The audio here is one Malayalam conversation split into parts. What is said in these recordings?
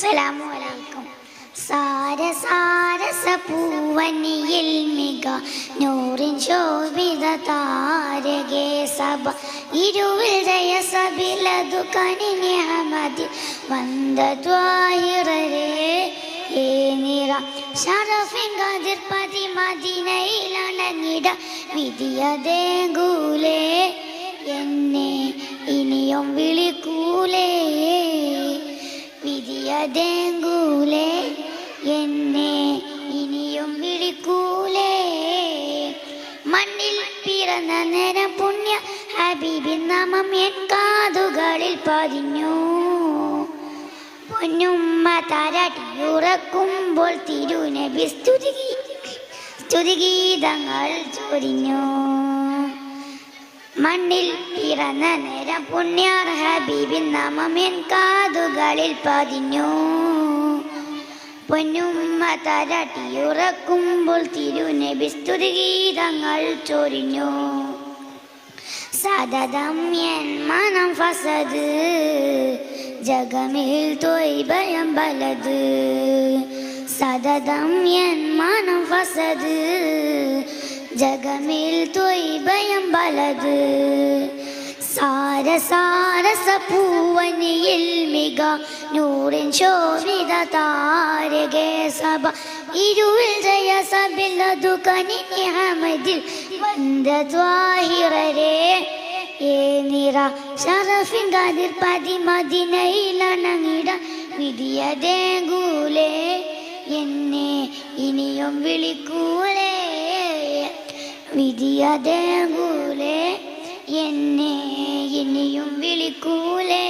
അസ്സലാമു അലൈക്കും. സാരസാരസപൂവനിയിൽ മിക നൂറിൻ ശോഭിത താരകേ സഭ ഇരുവിൽ ജയസബിലതു കനിനി അഹമ്മദി വന്ദദ്വാഹിറരേ ഏ നിറ ഷറഫിൻ ഖദിർ പതി മദീനയിലണഞ്ഞിട വിധിയതേകൂലേ എന്നെ ഇനിയും വിളിക്കൂലേ വിധിയതേങ്കൂലേ എന്നെ ഇനിയും വിളിക്കൂലേ മണ്ണിൽ പിറന്ന നേരം പുണ്യ ഹബീബിൻ നാമം എൻ കാതുകളിൽ പതിഞ്ഞു പൊന്നുമ്മ താരാട്ടിയുറക്കുമ്പോൾ തിരുനബി സ്തുതിഗീതങ്ങൾ ചൊരിഞ്ഞു മണ്ണിൽ പിറന്ന നേരം പുണ്യ ഹബീബിൻ നാമം എൻ കാതുകളിൽ പതിഞ്ഞു പൊന്നുമ്മ താരാട്ടിയുറക്കുമ്പോൾ തിരുനബി സ്തുതിഗീതങ്ങൾ ചൊരിഞ്ഞു സതതം എൻ മനം ഫസദ് ജഗമിൽ തൊയ്ബയം ബലത് സതതം എൻ മനം ഫസദ് ജഗമിൽ തൊയ്ബയം ബലത് സാരസാരസപൂവനിയിൽ മിക നൂറിൻ ശോഭിത താരകേ സഭ ഇരുവിൽ ജയസബിലതു കനിനി അഹമ്മദിൽ വന്ദദ്വാഹിറരേ ഏ നിറ ഷറഫിൻ ഖദിർ പതി മദീനയിലണഞ്ഞിട വിധിയതേകൂലേ എന്നെ ഇനിയും വിളിക്കൂലേ വിധിയതേകൂലേ എന്നെ ഇനിയും വിളിക്കൂലേ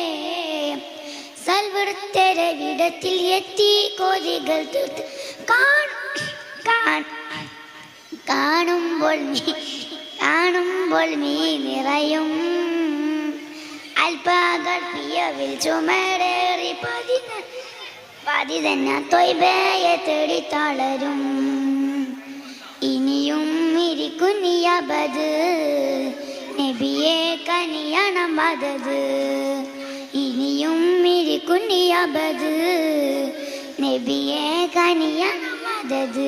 സൽവൃത്തരവിടത്തിൽ എത്തി കൊതികൾ തീർത്ത് കാണുമ്പോൾ നീ നിറയും അല്പകൾ പിയവിൽ ചുമടേറി പതിതന്നെ തൊയ്ബയെ തേടി തളരും ഇനിയും ഇരിക്കുന്നിയബത് നബിയെ കനിയണം മദത് ഇനിയും ഇരിക്കുന്നിയബത് നബിയെ കനിയണം മദത്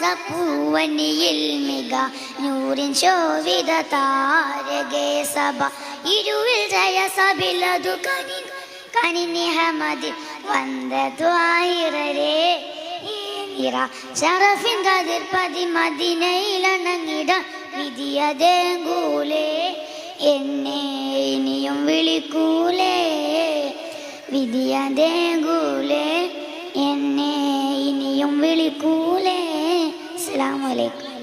സാരസാരസപൂവനിയിൽ മിക നൂറിൻ ശോഭിത താരകേ സഭ ഇരുവിൽ ജയസബിലതു കനിനി അഹമ്മദി വന്ദദ്വാഹിറരേ ഷറഫിൻ ഖദിർ പതി മദീനയിലണഞ്ഞിട വിധിയതേകൂലേ എന്നെ ഇനിയും വിളിക്കൂലേ വിധിയതേകൂലേ എന്നെ ഇനിയും വിളിക്കൂലേ. അസ്സലാമു അലൈക്കും.